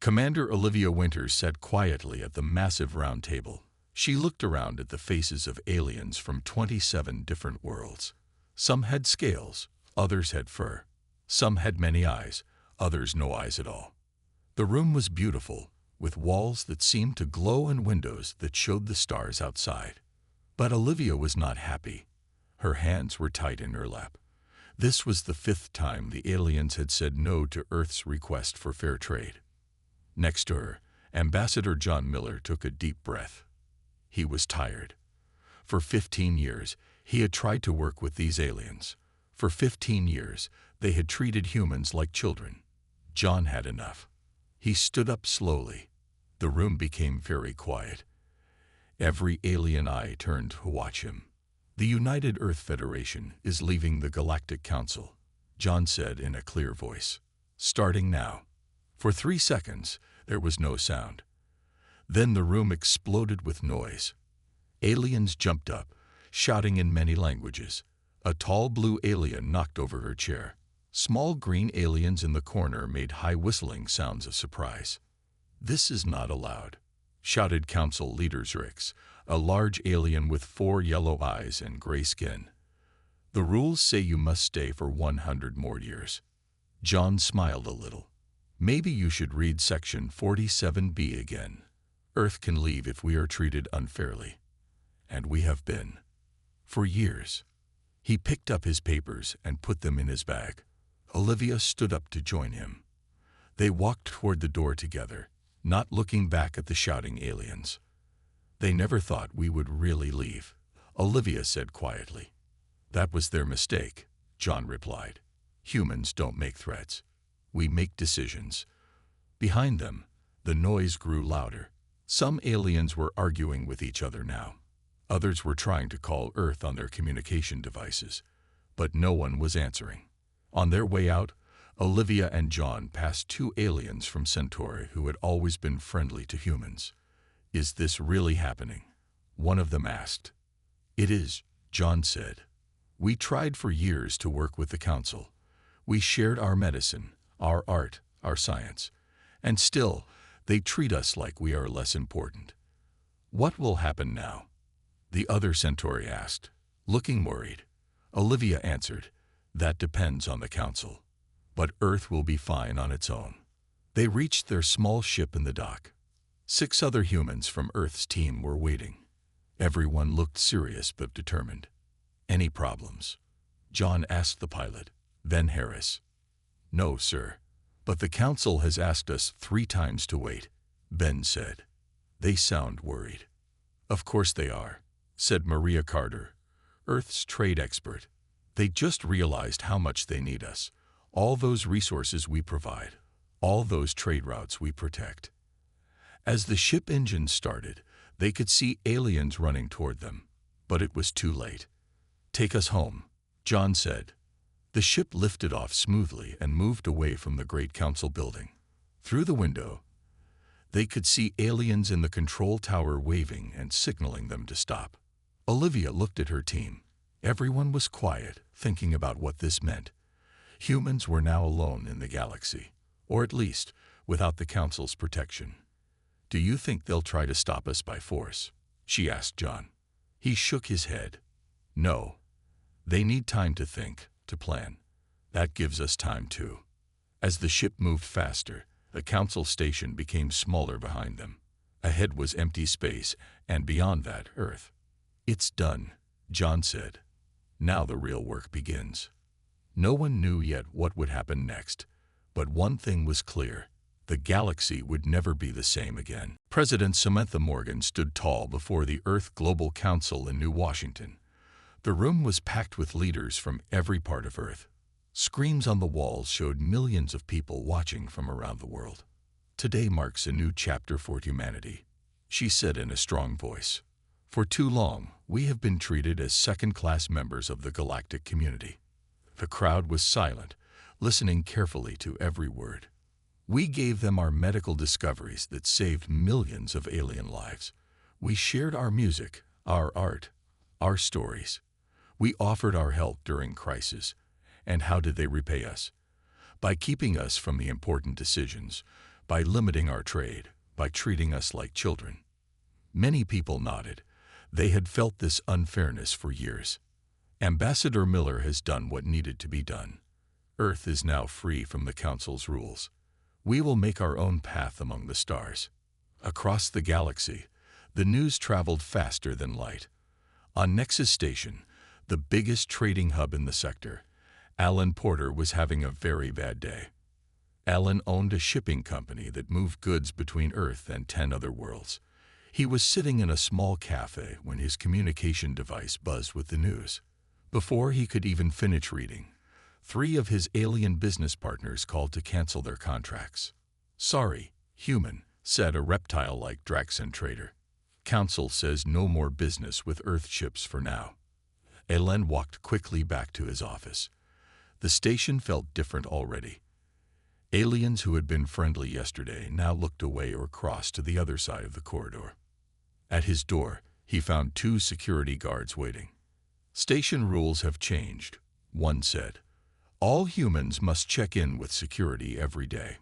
Commander Olivia Winters sat quietly at the massive round table. She looked around at the faces of aliens from 27 different worlds. Some had scales, others had fur. Some had many eyes, others no eyes at all. The room was beautiful, with walls that seemed to glow and windows that showed the stars outside. But Olivia was not happy. Her hands were tight in her lap. This was the 5th time the aliens had said no to Earth's request for fair trade. Next to her, Ambassador John Miller took a deep breath. He was tired. For 15 years, he had tried to work with these aliens. For 15 years, they had treated humans like children. John had enough. He stood up slowly. The room became very quiet. Every alien eye turned to watch him. "The United Earth Federation is leaving the Galactic Council," John said in a clear voice. "Starting now." For 3 seconds, there was no sound. Then the room exploded with noise. Aliens jumped up, shouting in many languages. A tall blue alien knocked over her chair. Small green aliens in the corner made high whistling sounds of surprise. "This is not allowed," shouted Council Leader Zrix, a large alien with 4 yellow eyes and gray skin. "The rules say you must stay for 100 more years." John smiled a little. "Maybe you should read Section 47B again. Earth can leave if we are treated unfairly. And we have been. For years." He picked up his papers and put them in his bag. Olivia stood up to join him. They walked toward the door together, not looking back at the shouting aliens. "They never thought we would really leave," Olivia said quietly. "That was their mistake," John replied. "Humans don't make threats. We make decisions." Behind them, the noise grew louder. Some aliens were arguing with each other now. Others were trying to call Earth on their communication devices, but no one was answering. On their way out, Olivia and John passed 2 aliens from Centauri who had always been friendly to humans. "Is this really happening?" one of them asked. "It is," John said. "We tried for years to work with the Council. We shared our medicine, our art, our science, and still, they treat us like we are less important." "What will happen now?" the other Centauri asked, looking worried. Olivia answered, "That depends on the Council. But Earth will be fine on its own." They reached their small ship in the dock. 6 other humans from Earth's team were waiting. Everyone looked serious but determined. "Any problems?" John asked the pilot, Ben Harris. "No, sir. But the Council has asked us 3 times to wait," Ben said. "They sound worried." "Of course they are," said Maria Carter, Earth's trade expert. "They just realized how much they need us. All those resources we provide, all those trade routes we protect." As the ship engine started, they could see aliens running toward them, but it was too late. "Take us home," John said. The ship lifted off smoothly and moved away from the Great Council building. Through the window, they could see aliens in the control tower waving and signaling them to stop. Olivia looked at her team. Everyone was quiet, thinking about what this meant. Humans were now alone in the galaxy, or at least without the Council's protection. "Do you think they'll try to stop us by force?" she asked John. He shook his head. "No. They need time to think, to plan. That gives us time too." As the ship moved faster, the Council station became smaller behind them. Ahead was empty space, and beyond that, Earth. "It's done," John said. "Now the real work begins." No one knew yet what would happen next, but one thing was clear. The galaxy would never be the same again. President Samantha Morgan stood tall before the Earth Global Council in New Washington. The room was packed with leaders from every part of Earth. Screens on the walls showed millions of people watching from around the world. "Today marks a new chapter for humanity," she said in a strong voice. "For too long, we have been treated as second-class members of the galactic community." The crowd was silent, listening carefully to every word. "We gave them our medical discoveries that saved millions of alien lives. We shared our music, our art, our stories. We offered our help during crisis. And how did they repay us? By keeping us from the important decisions, By limiting our trade, by treating us like children. Many people nodded. They had felt this unfairness for years. Ambassador Miller has done what needed to be done. Earth is now free from the Council's rules. We will make our own path among the stars. Across the galaxy, the news traveled faster than light. On Nexus Station, the biggest trading hub in the sector, Alan Porter was having a very bad day. Alan owned a shipping company that moved goods between Earth and 10 other worlds. He was sitting in a small cafe when his communication device buzzed with the news. Before he could even finish reading, 3 of his alien business partners called to cancel their contracts. "Sorry, human," said a reptile-like Draxan trader. "Council says no more business with Earth ships for now." Alan walked quickly back to his office. The station felt different already. Aliens who had been friendly yesterday now looked away or crossed to the other side of the corridor. At his door, he found 2 security guards waiting. "Station rules have changed," one said. "All humans must check in with security every day."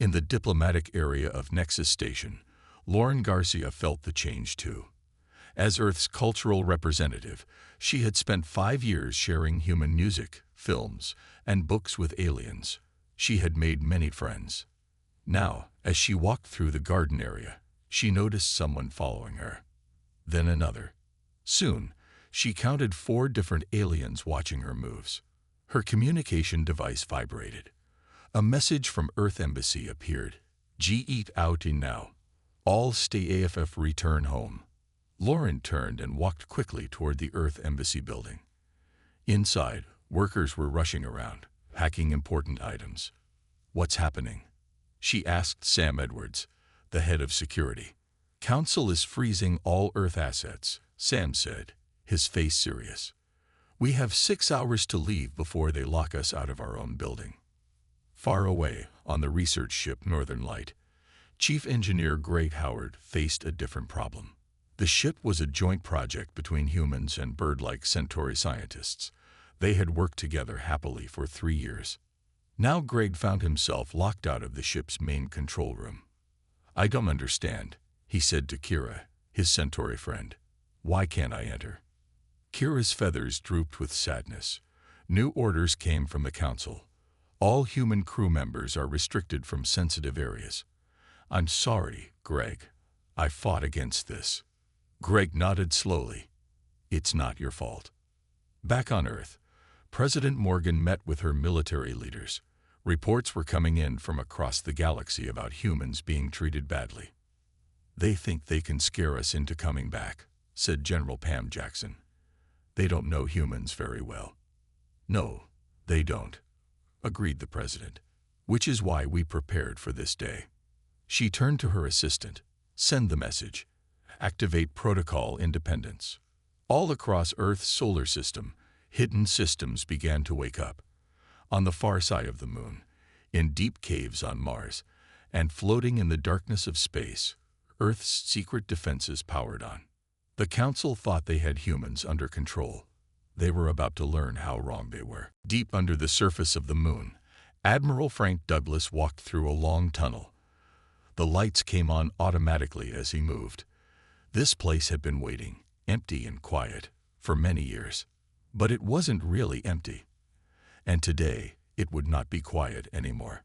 In the diplomatic area of Nexus Station, Lauren Garcia felt the change too. As Earth's cultural representative, she had spent 5 years sharing human music, films, and books with aliens. She had made many friends. Now, as she walked through the garden area, she noticed someone following her. Then another. Soon, she counted 4 different aliens watching her moves. Her communication device vibrated. A message from Earth Embassy appeared. "G eat out in now. All stay AFF return home." Lauren turned and walked quickly toward the Earth Embassy building. Inside, workers were rushing around, packing important items. "What's happening?" she asked Sam Edwards, the head of security. "Council is freezing all Earth assets," Sam said, his face serious. "We have 6 hours to leave before they lock us out of our own building." Far away, on the research ship Northern Light, Chief Engineer Great Howard faced a different problem. The ship was a joint project between humans and bird-like Centauri scientists. They had worked together happily for 3 years. Now Greg found himself locked out of the ship's main control room. "I don't understand," he said to Kira, his Centauri friend. "Why can't I enter?" Kira's feathers drooped with sadness. New orders came from the Council. All human crew members are restricted from sensitive areas. "I'm sorry, Greg. I fought against this." Greg nodded slowly. "It's not your fault." Back on Earth, President Morgan met with her military leaders. Reports were coming in from across the galaxy about humans being treated badly. "They think they can scare us into coming back," said General Pam Jackson. "They don't know humans very well." "No, they don't," agreed the president, "which is why we prepared for this day." She turned to her assistant. "Send the message. Activate protocol independence." All across Earth's solar system, hidden systems began to wake up. On the far side of the moon, in deep caves on Mars, and floating in the darkness of space, Earth's secret defenses powered on. The Council thought they had humans under control. They were about to learn how wrong they were. Deep under the surface of the moon, Admiral Frank Douglas walked through a long tunnel. The lights came on automatically as he moved. This place had been waiting, empty and quiet, for many years. But it wasn't really empty. And today, it would not be quiet anymore.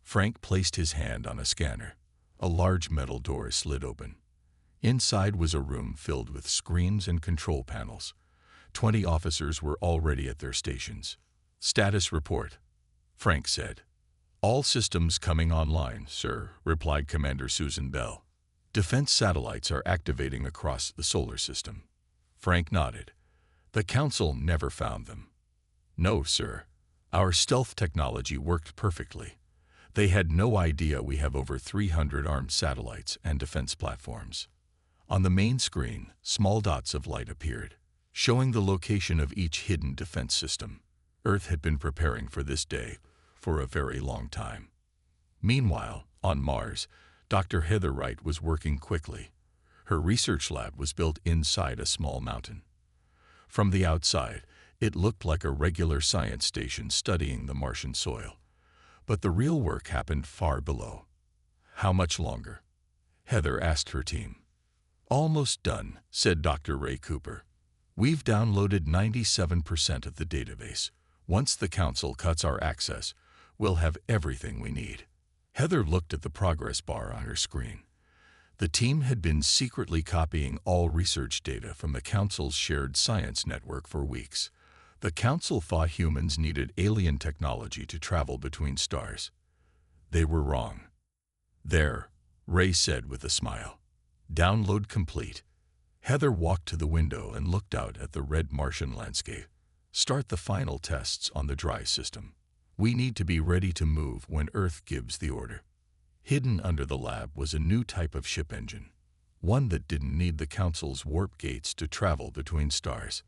Frank placed his hand on a scanner. A large metal door slid open. Inside was a room filled with screens and control panels. 20 officers were already at their stations. "Status report," Frank said. "All systems coming online, sir," replied Commander Susan Bell. "Defense satellites are activating across the solar system." Frank nodded. "The Council never found them." "No, sir. Our stealth technology worked perfectly. They had no idea we have over 300 armed satellites and defense platforms." On the main screen, small dots of light appeared, showing the location of each hidden defense system. Earth had been preparing for this day for a very long time. Meanwhile, on Mars, Dr. Heather Wright was working quickly. Her research lab was built inside a small mountain. From the outside, it looked like a regular science station studying the Martian soil. But the real work happened far below. How much longer? Heather asked her team. Almost done, said Dr. Ray Cooper. We've downloaded 97% of the database. Once the Council cuts our access, we'll have everything we need. Heather looked at the progress bar on her screen. The team had been secretly copying all research data from the Council's shared science network for weeks. The Council thought humans needed alien technology to travel between stars. They were wrong. There, Ray said with a smile. Download complete. Heather walked to the window and looked out at the red Martian landscape. Start the final tests on the dry system. We need to be ready to move when Earth gives the order. Hidden under the lab was a new type of ship engine, one that didn't need the Council's warp gates to travel between stars.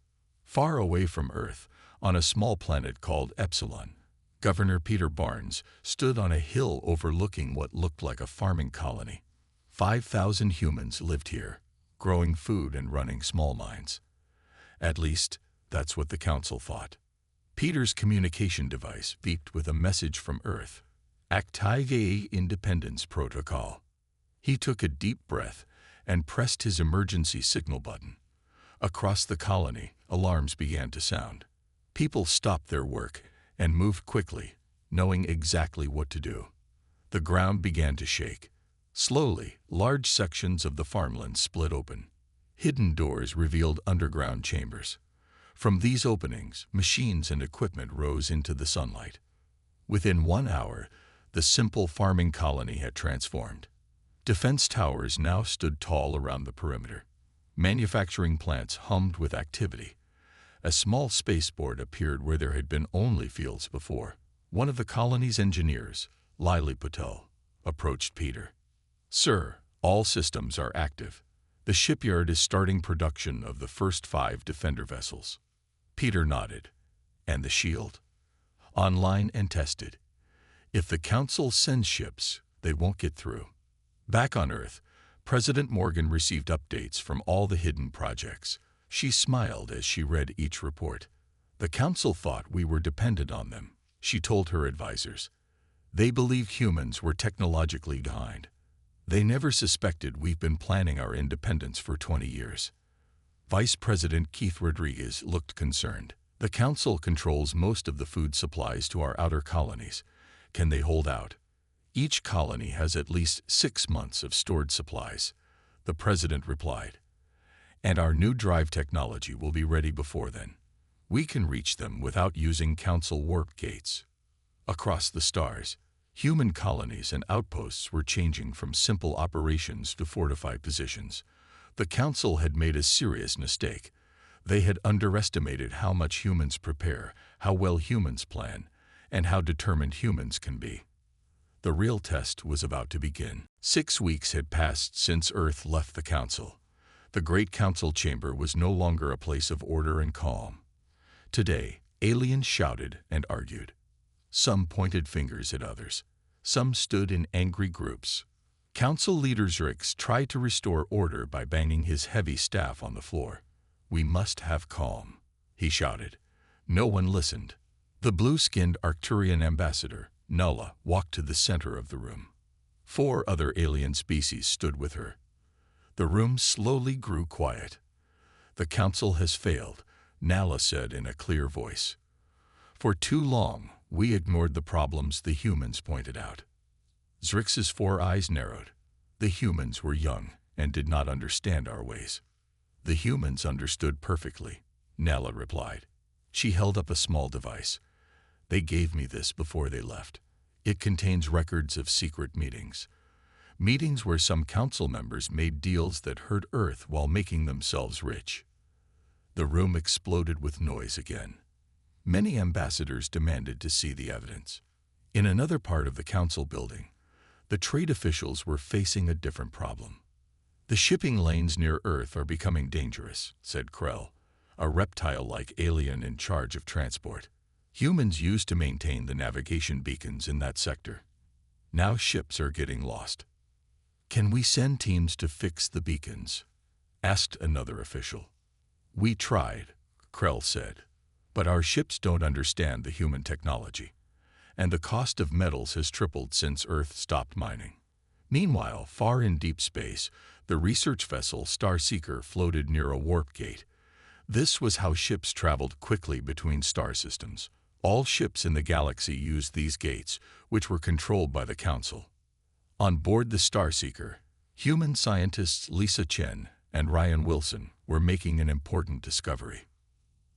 Far away from Earth, on a small planet called Epsilon, Governor Peter Barnes stood on a hill overlooking what looked like a farming colony. 5,000 humans lived here, growing food and running small mines. At least, that's what the Council thought. Peter's communication device beeped with a message from Earth. Activate Independence Protocol. He took a deep breath and pressed his emergency signal button. Across the colony, alarms began to sound. People stopped their work and moved quickly, knowing exactly what to do. The ground began to shake. Slowly, large sections of the farmland split open. Hidden doors revealed underground chambers. From these openings, machines and equipment rose into the sunlight. Within 1 hour, the simple farming colony had transformed. Defense towers now stood tall around the perimeter. Manufacturing plants hummed with activity. A small spaceport appeared where there had been only fields before. One of the colony's engineers, Lily Patel, approached Peter. Sir, all systems are active. The shipyard is starting production of the first 5 Defender vessels. Peter nodded. And the shield? Online and tested. If the Council sends ships, they won't get through. Back on Earth, President Morgan received updates from all the hidden projects. She smiled as she read each report. The Council thought we were dependent on them, she told her advisors. They believed humans were technologically behind. They never suspected we've been planning our independence for 20 years. Vice President Keith Rodriguez looked concerned. The Council controls most of the food supplies to our outer colonies. Can they hold out? Each colony has at least 6 months of stored supplies, the President replied. And our new drive technology will be ready before then. We can reach them without using Council warp gates. Across the stars, human colonies and outposts were changing from simple operations to fortified positions. The Council had made a serious mistake. They had underestimated how much humans prepare, how well humans plan, and how determined humans can be. The real test was about to begin. 6 weeks had passed since Earth left the Council. The Great Council Chamber was no longer a place of order and calm. Today, aliens shouted and argued. Some pointed fingers at others. Some stood in angry groups. Council leader Zrix tried to restore order by banging his heavy staff on the floor. We must have calm, he shouted. No one listened. The blue-skinned Arcturian ambassador, Nulla, walked to the center of the room. 4 other alien species stood with her. The room slowly grew quiet. The Council has failed, Nulla said in a clear voice. For too long, we ignored the problems the humans pointed out. Zrix's 4 eyes narrowed. The humans were young and did not understand our ways. The humans understood perfectly, Nulla replied. She held up a small device. They gave me this before they left. It contains records of secret meetings. Meetings where some Council members made deals that hurt Earth while making themselves rich. The room exploded with noise again. Many ambassadors demanded to see the evidence. In another part of the Council building, the trade officials were facing a different problem. The shipping lanes near Earth are becoming dangerous, said Krell, a reptile-like alien in charge of transport. Humans used to maintain the navigation beacons in that sector. Now ships are getting lost. Can we send teams to fix the beacons? Asked another official. We tried, Krell said, but our ships don't understand the human technology, and the cost of metals has tripled since Earth stopped mining. Meanwhile, far in deep space, the research vessel Starseeker floated near a warp gate. This was how ships traveled quickly between star systems. All ships in the galaxy used these gates, which were controlled by the Council. On board the Starseeker, human scientists Lisa Chen and Ryan Wilson were making an important discovery.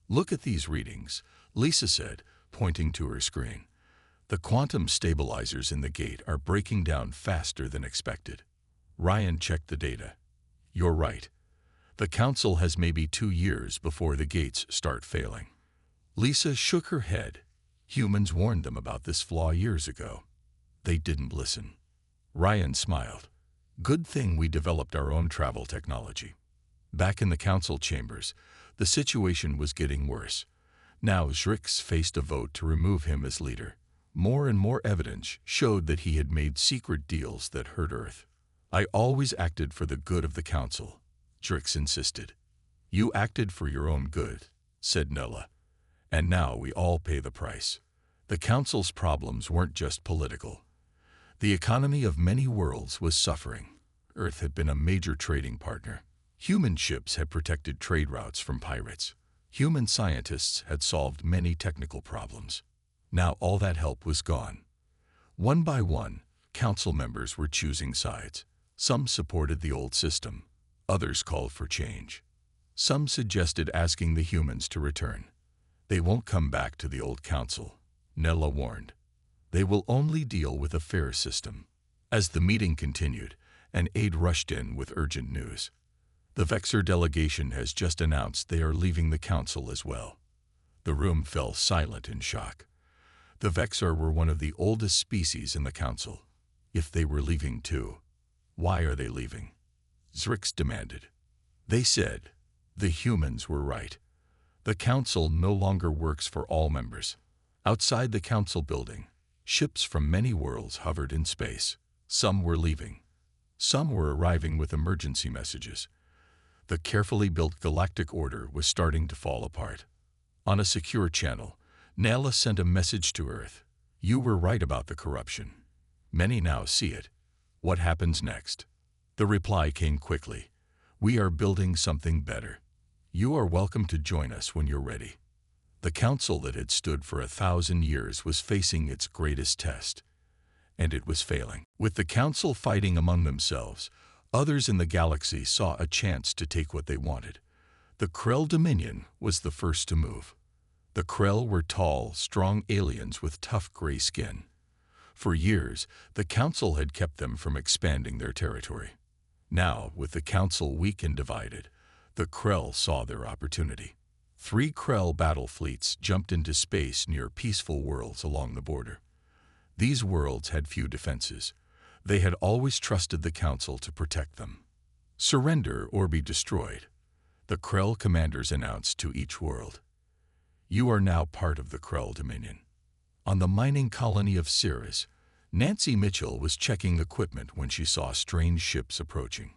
"Look at these readings," Lisa said, pointing to her screen. "The quantum stabilizers in the gate are breaking down faster than expected." Ryan checked the data. "You're right. The Council has maybe 2 years before the gates start failing." Lisa shook her head. "Humans warned them about this flaw years ago. They didn't listen." Ryan smiled. "Good thing we developed our own travel technology." Back in the Council chambers, the situation was getting worse. Now Zrix faced a vote to remove him as leader. More and more evidence showed that he had made secret deals that hurt Earth. "I always acted for the good of the Council," Zrix insisted. "You acted for your own good," said Nella. "And now we all pay the price." The Council's problems weren't just political. The economy of many worlds was suffering. Earth had been a major trading partner. Human ships had protected trade routes from pirates. Human scientists had solved many technical problems. Now all that help was gone. One by one, Council members were choosing sides. Some supported the old system. Others called for change. Some suggested asking the humans to return. "They won't come back to the old Council," Nella warned. "They will only deal with a fair system." As the meeting continued, an aide rushed in with urgent news. "The Vexor delegation has just announced they are leaving the Council as well." The room fell silent in shock. The Vexor were one of the oldest species in the Council. If they were leaving too, why are they leaving? Zrix demanded. They said the humans were right. The Council no longer works for all members. Outside the Council building, ships from many worlds hovered in space. Some were leaving. Some were arriving with emergency messages. The carefully built galactic order was starting to fall apart. On a secure channel, Nella sent a message to Earth. "You were right about the corruption. Many now see it. What happens next?" The reply came quickly. "We are building something better. You are welcome to join us when you're ready." The Council that had stood for 1,000 years was facing its greatest test. And it was failing. With the Council fighting among themselves, others in the galaxy saw a chance to take what they wanted. The Krell Dominion was the first to move. The Krell were tall, strong aliens with tough gray skin. For years, the Council had kept them from expanding their territory. Now, with the Council weak and divided, the Krell saw their opportunity. 3 Krell battle fleets jumped into space near peaceful worlds along the border. These worlds had few defenses. They had always trusted the Council to protect them. "Surrender or be destroyed," the Krell commanders announced to each world. "You are now part of the Krell Dominion." On the mining colony of Cirrus, Nancy Mitchell was checking equipment when she saw strange ships approaching.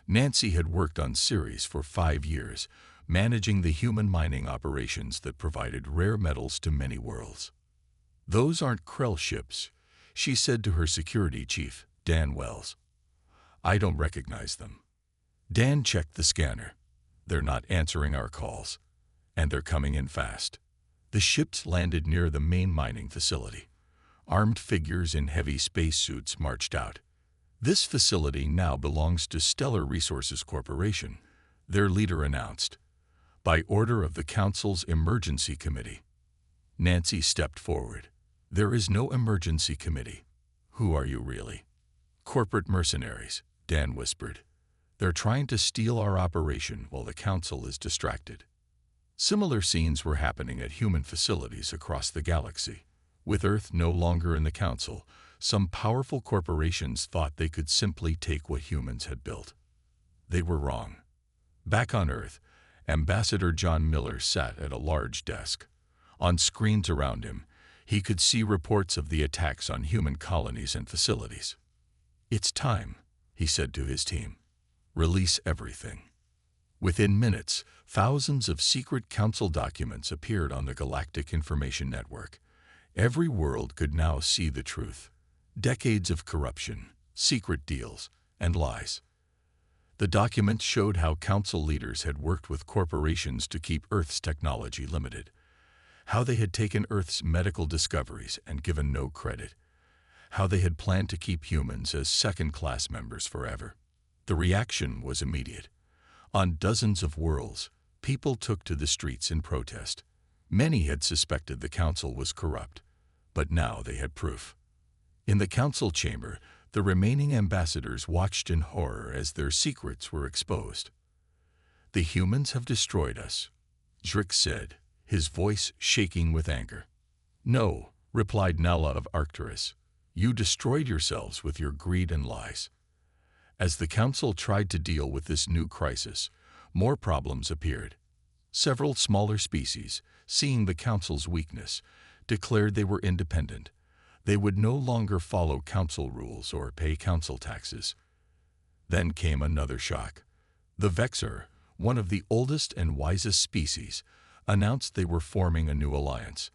Nancy had worked on Ceres for 5 years, managing the human mining operations that provided rare metals to many worlds. "Those aren't Krell ships," she said to her security chief, Dan Wells. "I don't recognize them." Dan checked the scanner. "They're not answering our calls. And they're coming in fast." The ships landed near the main mining facility. Armed figures in heavy spacesuits marched out. "This facility now belongs to Stellar Resources Corporation," their leader announced. "By order of the Council's Emergency Committee." Nancy stepped forward. "There is no emergency committee. Who are you really?" "Corporate mercenaries," Dan whispered. "They're trying to steal our operation while the Council is distracted." Similar scenes were happening at human facilities across the galaxy. With Earth no longer in the Council, some powerful corporations thought they could simply take what humans had built. They were wrong. Back on Earth, Ambassador John Miller sat at a large desk. On screens around him, he could see reports of the attacks on human colonies and facilities. "It's time," he said to his team. "Release everything." Within minutes, thousands of secret Council documents appeared on the Galactic Information Network. Every world could now see the truth. Decades of corruption, secret deals, and lies. The documents showed how council leaders had worked with corporations to keep Earth's technology limited, how they had taken Earth's medical discoveries and given no credit, how they had planned to keep humans as second-class members forever. The reaction was immediate. On dozens of worlds, people took to the streets in protest. Many had suspected the council was corrupt, but now they had proof. In the council chamber, the remaining ambassadors watched in horror as their secrets were exposed. "The humans have destroyed us," Drix said, his voice shaking with anger. "No," replied Nella of Arcturus. "You destroyed yourselves with your greed and lies." As the council tried to deal with this new crisis, more problems appeared. Several smaller species, seeing the council's weakness, declared they were independent. They would no longer follow council rules or pay council taxes. Then came another shock. The Vexor, one of the oldest and wisest species, announced they were forming a new alliance.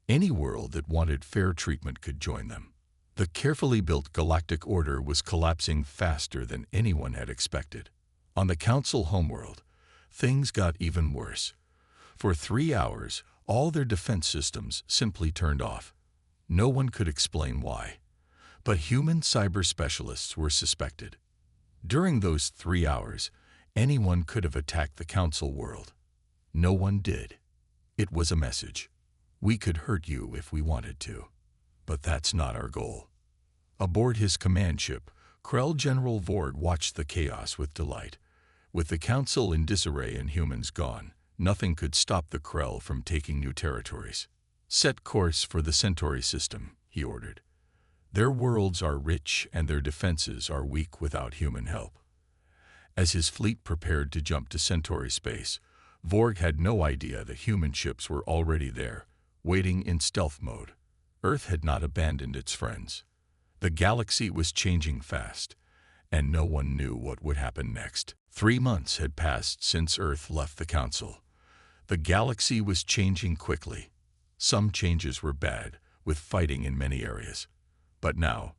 Any world that wanted fair treatment could join them. The carefully built galactic order was collapsing faster than anyone had expected. On the council homeworld, things got even worse. For 3 hours, all their defense systems simply turned off. No one could explain why, but human cyber specialists were suspected. During those 3 hours, anyone could have attacked the council world. No one did. It was a message. We could hurt you if we wanted to, but that's not our goal. Aboard his command ship, Krell General Vord watched the chaos with delight. With the council in disarray and humans gone, nothing could stop the Krell from taking new territories. "Set course for the Centauri system," he ordered. "Their worlds are rich and their defenses are weak without human help." As his fleet prepared to jump to Centauri space, Vorg had no idea that human ships were already there, waiting in stealth mode. Earth had not abandoned its friends. The galaxy was changing fast, and no one knew what would happen next. 3 months had passed since Earth left the council. The galaxy was changing quickly. Some changes were bad, with fighting in many areas. But now,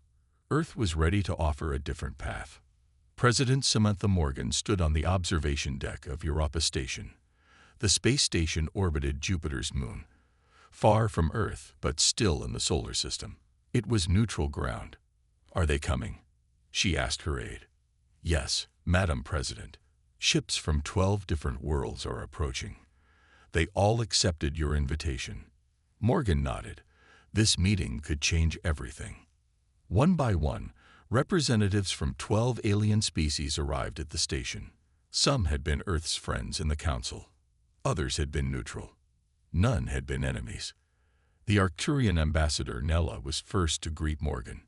Earth was ready to offer a different path. President Samantha Morgan stood on the observation deck of Europa Station. The space station orbited Jupiter's moon, far from Earth but still in the solar system. It was neutral ground. "Are they coming?" she asked her aide. "Yes, Madam President. Ships from 12 different worlds are approaching. They all accepted your invitation." Morgan nodded. This meeting could change everything. One by one, representatives from 12 alien species arrived at the station. Some had been Earth's friends in the council. Others had been neutral. None had been enemies. The Arcturian ambassador Nella was first to greet Morgan.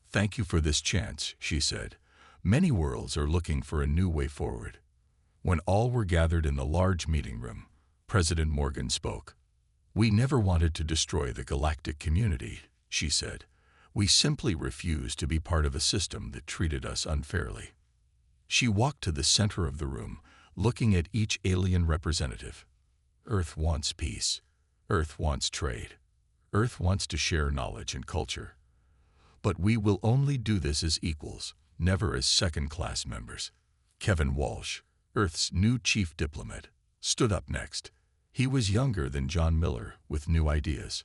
"Thank you for this chance," she said. "Many worlds are looking for a new way forward." When all were gathered in the large meeting room, President Morgan spoke. "We never wanted to destroy the galactic community," she said. "We simply refused to be part of a system that treated us unfairly." She walked to the center of the room, looking at each alien representative. "Earth wants peace. Earth wants trade. Earth wants to share knowledge and culture. But we will only do this as equals, never as second-class members." Kevin Walsh, Earth's new chief diplomat, stood up next. He was younger than John Miller, with new ideas.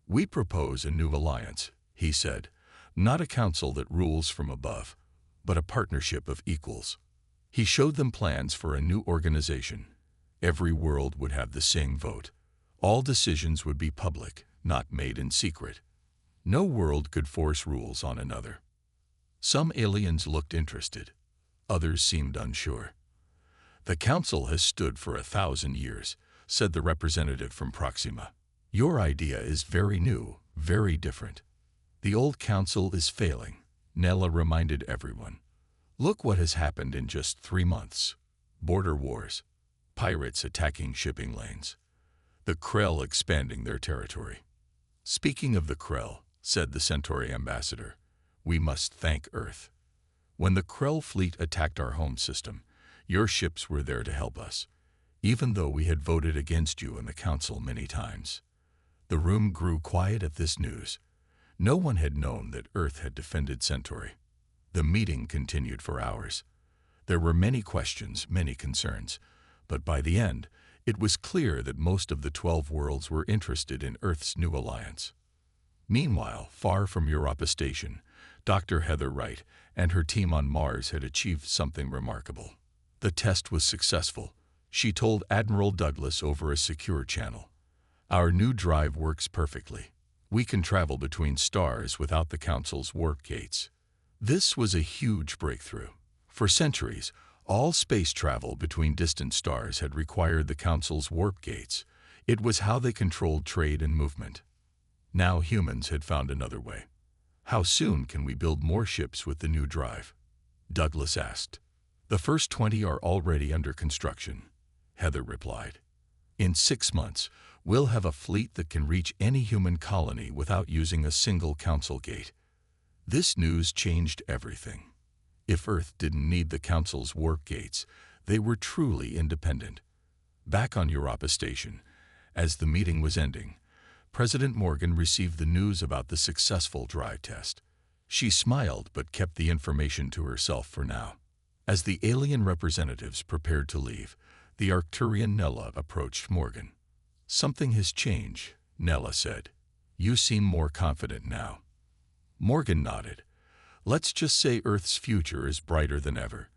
"We propose a new alliance," he said, "not a council that rules from above, but a partnership of equals." He showed them plans for a new organization. Every world would have the same vote. All decisions would be public, not made in secret. No world could force rules on another. Some aliens looked interested. Others seemed unsure. "The council has stood for 1,000 years, said the representative from Proxima. "Your idea is very new, very different." "The old council is failing," Nella reminded everyone. "Look what has happened in just 3 months. Border wars, pirates attacking shipping lanes, the Krell expanding their territory." "Speaking of the Krell," said the Centauri ambassador, "we must thank Earth. When the Krell fleet attacked our home system, your ships were there to help us, even though we had voted against you in the council many times." The room grew quiet at this news. No one had known that Earth had defended Centauri. The meeting continued for hours. There were many questions, many concerns, but by the end, it was clear that most of the 12 worlds were interested in Earth's new alliance. Meanwhile, far from Europa Station, Dr. Heather Wright and her team on Mars had achieved something remarkable. The test was successful, she told Admiral Douglas over a secure channel. Our new drive works perfectly. We can travel between stars without the Council's warp gates. This was a huge breakthrough. For centuries, all space travel between distant stars had required the Council's warp gates. It was how they controlled trade and movement. Now humans had found another way. How soon can we build more ships with the new drive? Douglas asked. The first 20 are already under construction, Heather replied. In 6 months, we'll have a fleet that can reach any human colony without using a single Council gate. This news changed everything. If Earth didn't need the Council's warp gates, they were truly independent. Back on Europa Station, as the meeting was ending, President Morgan received the news about the successful drive test. She smiled but kept the information to herself for now. As the alien representatives prepared to leave, the Arcturian Nella approached Morgan. "Something has changed," Nella said. "You seem more confident now." Morgan nodded. "Let's just say Earth's future is brighter than ever,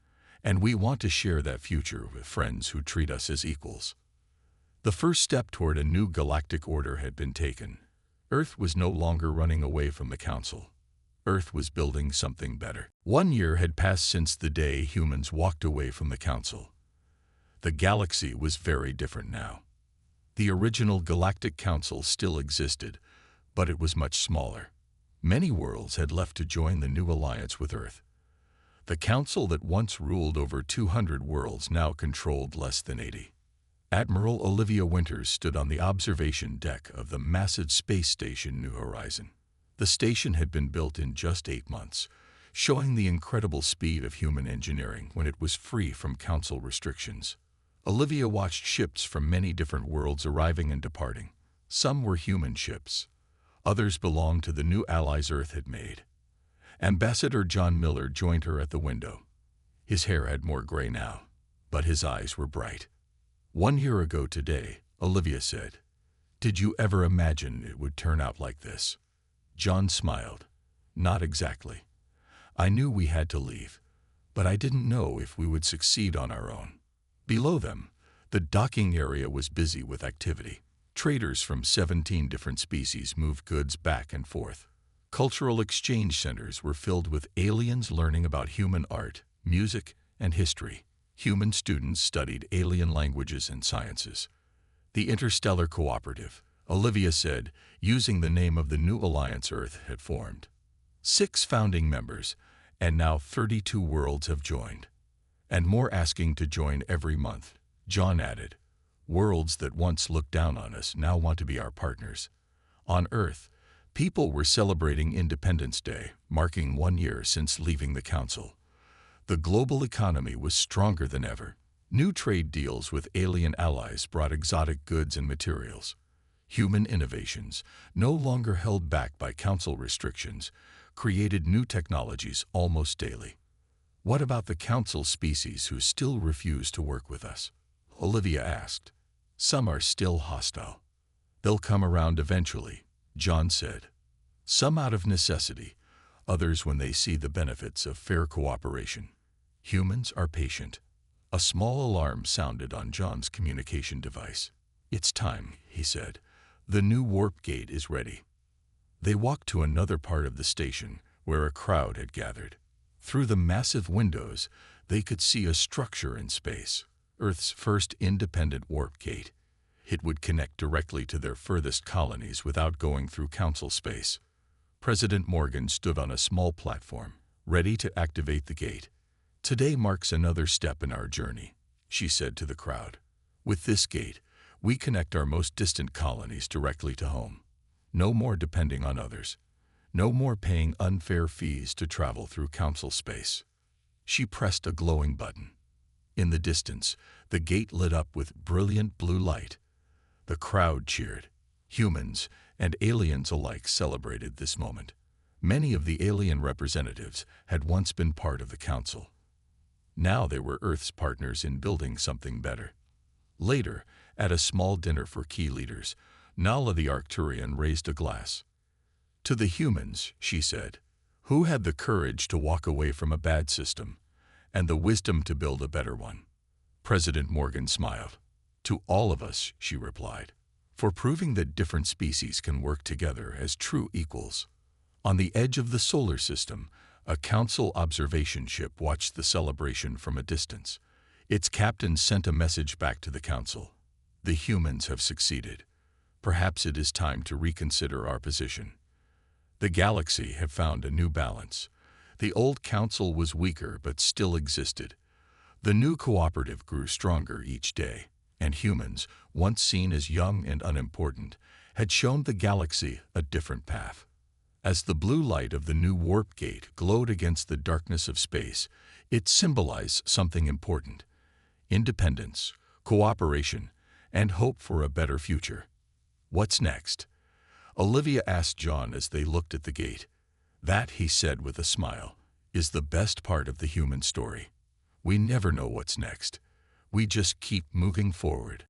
and we want to share that future with friends who treat us as equals." The first step toward a new galactic order had been taken. Earth was no longer running away from the Council. Earth was building something better. 1 year had passed since the day humans walked away from the Council. The galaxy was very different now. The original Galactic Council still existed, but it was much smaller. Many worlds had left to join the new alliance with Earth. The Council that once ruled over 200 worlds now controlled less than 80. Admiral Olivia Winters stood on the observation deck of the massive space station New Horizon. The station had been built in just 8 months, showing the incredible speed of human engineering when it was free from Council restrictions. Olivia watched ships from many different worlds arriving and departing. Some were human ships. Others belonged to the new allies Earth had made. Ambassador John Miller joined her at the window. His hair had more gray now, but his eyes were bright. "1 year ago today," Olivia said. "Did you ever imagine it would turn out like this?" John smiled. "Not exactly. I knew we had to leave, but I didn't know if we would succeed on our own." Below them, the docking area was busy with activity. Traders from 17 different species moved goods back and forth. Cultural exchange centers were filled with aliens learning about human art, music, and history. Human students studied alien languages and sciences. The Interstellar Cooperative, Olivia said, using the name of the new alliance Earth had formed. 6 founding members, and now 32 worlds have joined. And more asking to join every month, John added. Worlds that once looked down on us now want to be our partners. On Earth, people were celebrating Independence Day, marking 1 year since leaving the Council. The global economy was stronger than ever. New trade deals with alien allies brought exotic goods and materials. Human innovations, no longer held back by Council restrictions, created new technologies almost daily. "What about the Council species who still refuse to work with us?" Olivia asked. "Some are still hostile. They'll come around eventually," John said. "Some out of necessity, others when they see the benefits of fair cooperation. Humans are patient." A small alarm sounded on John's communication device. "It's time," he said. "The new warp gate is ready." They walked to another part of the station where a crowd had gathered. Through the massive windows, they could see a structure in space, Earth's first independent warp gate. It would connect directly to their furthest colonies without going through Council space. President Morgan stood on a small platform, ready to activate the gate. "Today marks another step in our journey," she said to the crowd. "With this gate, we connect our most distant colonies directly to home. No more depending on others. No more paying unfair fees to travel through Council space." She pressed a glowing button. In the distance, the gate lit up with brilliant blue light. The crowd cheered. Humans and aliens alike celebrated this moment. Many of the alien representatives had once been part of the council. Now they were Earth's partners in building something better. Later, at a small dinner for key leaders, Nala the Arcturian raised a glass. To the humans, she said, who had the courage to walk away from a bad system and the wisdom to build a better one. President Morgan smiled. To all of us, she replied, for proving that different species can work together as true equals. On the edge of the solar system, a council observation ship watched the celebration from a distance. Its captain sent a message back to the council. The humans have succeeded. Perhaps it is time to reconsider our position. The galaxy had found a new balance. The old council was weaker but still existed. The new cooperative grew stronger each day, and humans, once seen as young and unimportant, had shown the galaxy a different path. As the blue light of the new warp gate glowed against the darkness of space, it symbolized something important: independence, cooperation, and hope for a better future. What's next? Olivia asked John as they looked at the gate. That, he said with a smile, is the best part of the human story. We never know what's next. We just keep moving forward.